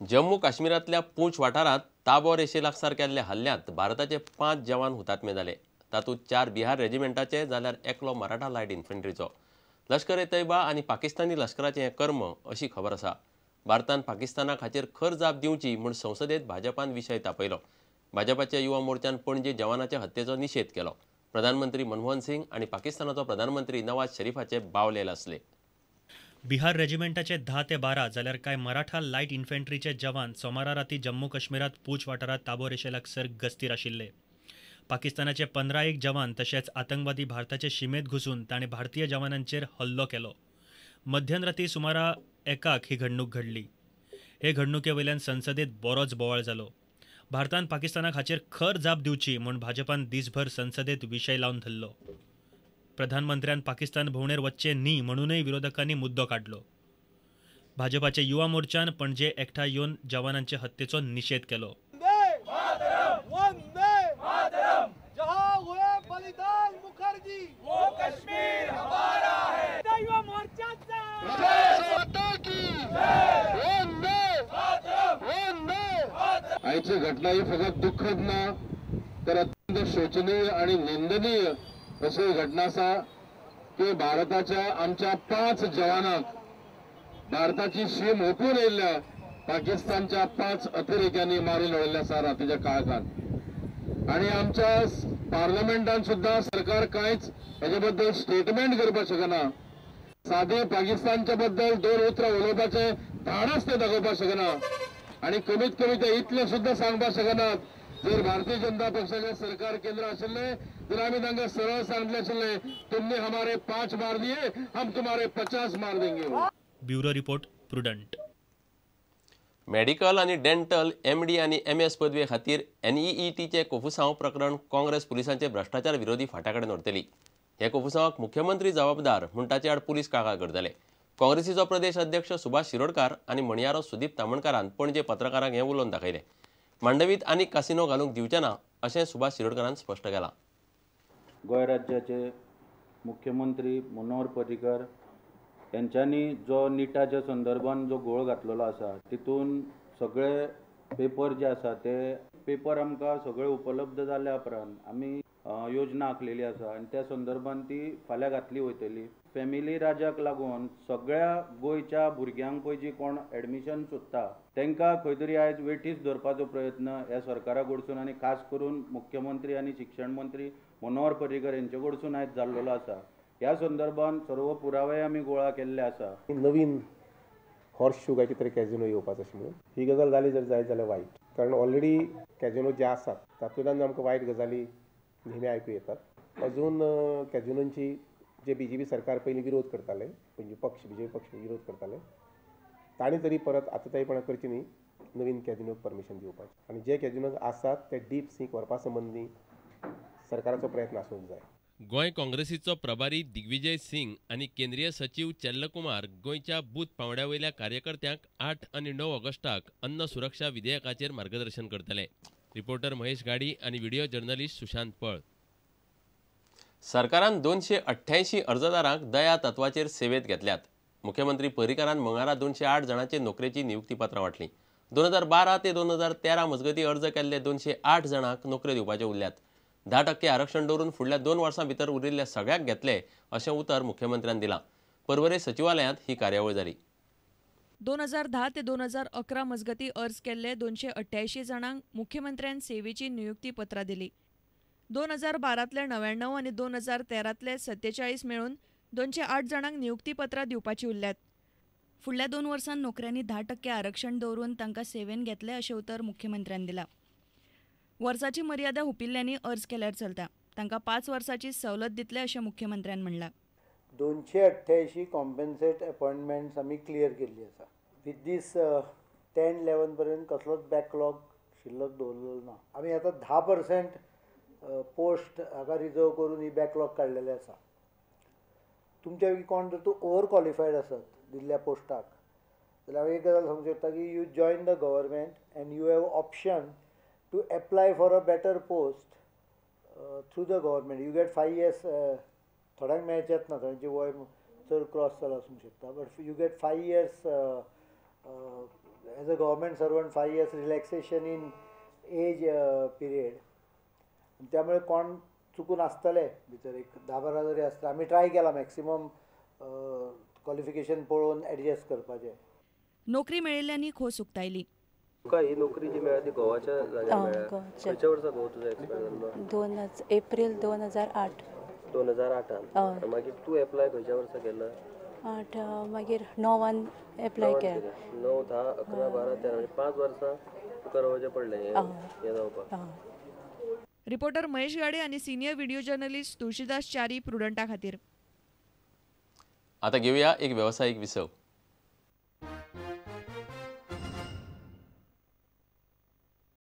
जम्मू काश्मीरातल्या पूंछ वाठारात ताबो रेषेलागसार केल्ल्या हल्ल्यांत भारताचे 5 जवान हुतात्मे जाले। तातूंत 4 बिहार रेजिमेंटाचे जाल्यार एकलो मराठा लायट इन्फंट्रीचो। लष्कर ए तैयबा आनी पाकिस्तानी लष्कराचें हें कर्म अशी खबर आसा। भारतान पाकिस्तानाक हाचेर खर जाप दिवची म्हूण संसदेत भाजपान विशय तापयलो। भाजपाच्या युवा मोर्चान पणजे जवानाच्या हत्येचो निशेध केलो। प्रधानमंत्री मनमोहन सिंग आनी पाकिस्तानाचो प्रधानमंत्री नवाज शरीफाचे बावलेल आसले। बिहार रेजिमेंटाचे 10 ते 12 जाल्यार कांय मराठा लायट इन्फंट्रीचे जवान सोमारा राती जम्मू काश्मीरात पूंछ वाठारात ताबो रेषेलागसार गस्तीर आशिल्ले। पाकिस्तानाचे 15 जवान तशेंच आतंकवादी भारताचे शिमेत घुसून ताणें भारतीय जवानांचेर हल्लो केलो। मध्यराती सुमारा 1 ही घडणूक घडली। हे घडणुके वयल्यान संसदेत बरोच बोवाळ जालो। भारतान पाकिस्तानाक हाचेर खर जाप दिवची म्हूण भाजपान दिसभर संसदेत विशय लावन धरलो। प्रधानमंत्र्यान पाकिस्तान भोंवडेर वच्चे न्ही म्हणूनय विरोधकांनी मुद्दो काडलो। भाजपाचे युवा मोर्चान पणजे एकठांय येवन जवानांचे हत्येचो निशेध केलो। आजची घटना ही फक्त दुःखद ना तर अत्यंत शोचनीय आणि निंदनीय अशी घटना आसा की भारताच्या आमच्या 5 जवानांक भारताची शीम ओपून येयल्ल्या पाकिस्तानच्या 5 अतिरेक्यांनी मारून उडयल्ले आसा रातीच्या काळखांत। आणि आमच्या पार्लमेंटान सुद्धा सरकार कांयच हेचे बद्दल स्टेटमेंट करपाक शकना। सादे पाकिस्तानच्या बद्दल 2 उतरां उलोवपाचे धाडस ते दाखोवपाक शकना आणि कमीत कमी ते इतले सुद्धा सांगपाक शकनात। जर भारतीय जनता पक्षाचे सरकार केंद्र आशिल्ले तर आम्ही तांकां सरळ सांगले आशिल्ले, तुमने हमारे 5 मार दिए, हम तुम्हारे 50 मार देंगे। Bureau report prudent. मेडिकल आनी डेंटल MD आनी MS पदवे खातीर NEETचे कोफुसांव प्रकरण काँग्रेस पुलिसांचे भ्रष्टाचार विरोधी फांट्याकडेन व्हरतली। हे कोफुसांवाक मुख्यमंत्री जबाबदार म्हूण ताचे आड पुलीस कागाळ करतले। काँग्रेसीचो प्रदेश अध्यक्ष सुभाष शिरोडकार आनी मणियारो सुदीप तामणकारान पणजे पत्रकारांक हें उलोवन दाखयलें। मांडवीत आनी कासिनो घालूंक दिवचे ना अशें सुभाष शिरोडकारान स्पश्ट केलां। गोंय राज्याचे मुख्यमंत्री मनोहर पर्रीकर यांच्यांनी जो निटाच्या संदर्भान जो घोळ घातलेलो आसा तितून सगळे पेपर जे आसा ते पेपर आमकां सगळे उपलब्ध जाल्या उपरांत आमी योजना आंखलेली आसा आनी त्या संदर्भान ती फाल्यां घातली वयतली। फॅमिली राज्याक लागून सगळ्या गोंयच्या भुरग्यांक पळय जी कोण एडमिशन सोदता तांकां खंय तरी आयज वेठीस धरपाचो प्रयत्न ह्या सरकारा कडसून आनी खास करून मुख्यमंत्री आनी शिक्षण मंत्री मनोहर पर्रीकर यांचे कडसून आयज जाल्लो आसा। ह्या संदर्भान सर्व पुरावे आमी गोळा केल्ले आसा। नवीन हॉर्स शू काय कितें कॅजिनो येवपाचो अशें म्हणून ही गजाल जाली जर जायत जाल्यार वायट, कारण ऑलरेडी कॅजिनो जे आसात तातूंतल्यान आमकां वायट गजाली नेहमी आयकूं येतात। अजून कॅजिनोंची जे BJP सरकार पयलीं विरोध करताले, म्हणजे BJP पक्ष विरोध करताले, तांणी तरी परत आतातायपणां करची न्ही, नवीन कॅजिनोक परमिशन दिवपाचें आनी जे कॅजिनो आसात ते डीप सीक व्हरपा संबंदी सरकाराचो प्रयत्न आसूंक जाय। गोंय काँग्रेसीचो प्रभारी दिग्विजय सिंग आनी केंद्रीय सचिव चल्लकुमार गोंयच्या बूथ पांवड्या वयल्या कार्यकर्त्यांक 8 आनी 9 ऑगस्टाक अन्न सुरक्षा विधेयकाचेर मार्गदर्शन करतले। रिपोर्टर महेश गाडी आनी व्हिडिओ जर्नलिस्ट सुशांत पळ। सरकारान 288 अर्जदारांक दया तत्वाचेर सेवेत घेतल्यात। मुख्यमंत्री पर्रीकारान मंगळारा 208 जाणांचे नोकरेची नियुक्तीपत्रां वाटलीं। 2012 ते 2013 मजगती अर्ज केल्ले 208 जाणांक नोकऱ्यो दिवपाचे उरल्यात। 10% आरक्षण दवरून फुडल्या 2 वर्सां भितर उरिल्ल्या सगळ्याक घेतले अशें उतर मुख्यमंत्र्यान दिलां। पर्वरे सचिवालयांत ही कार्यावळ जाली। 2010 ते 2011 मजगती अर्ज केल्ले 288 जाणांक मुख्यमंत्र्यान सेवेची नियुक्तीपत्रां दिली। 2012तले 99 आनी 2013तले 47 मेळून 208 जाणांक नियुक्तीपत्रां दिवपाची उरल्यात। फुडल्या 2 वर्सांत नोकऱ्यांनी 10% आरक्षण दवरून तांकां सेवेन घेतले अशें उतर मुख्यमंत्र्यान दिलां। वर्साची मर्यादा हुपिल्ल्यांनी अर्ज केल्यार चलता, तांकां 5 वर्साची सवलत दितले अशें मुख्यमंत्र्यान म्हणलां। 288 कॉम्पेन्सेट अपॉइंटमेंट्स आमी क्लियर केल्ली आसा। विथ दीस 10-11 पर्यंत कसलोच बॅकलॉग शिल्लक दवरलेलो ना। आमी आतां 10% पोस्ट हाका रिजर्व करून ही बॅकलॉग काडलेले आसा। तुमच्या पैकी कोण जर तूं ओवर क्वॉलिफायड आसत दिल्ल्या पोस्टाक जाल्यार हांव एक गजाल सांगूंक सोदता की you join the government and you have option to apply for a better post through the government. You get 5 years, थोड्यांक मेळचेच ना, थोड्यांचें वय चड क्रॉस जालां आसूंक शकता, but you get 5 years as a government servant 5 years relaxation in age period. त्यामुळे कोण चुकून आसतले भितर एक 10-12 जरी आसता. आमी ट्राय केला मॅक्सिमम क्वॉलिफिकेशन पळोवन एडजस्ट करपाचें. नोकरी मेळिल्ल्यांनी खोस उक्तायली. तुका ही नोकरी जी मेळ्ळी ती गोवाच्या जाग्यार मेळ्ळ्या. खंयच्या वर्सा गो तुजो एक्सपायर जाल्लो? एप्रिल 2008. 2008 मागीर तूं एप्लाय खंयच्या वर्सा केला? 8 मागीर 9 एप्लाय केलें. 9, 10, 11, 12, 13 म्हणजे 5 वर्सां तुका रावचें पडलें हें जावपाक. रिपोर्टर महेश गाडे आणि senior video journalist Tulshidas Chari प्रुडंटा खातीर. आता घेऊया एक व्यावसायिक विसव.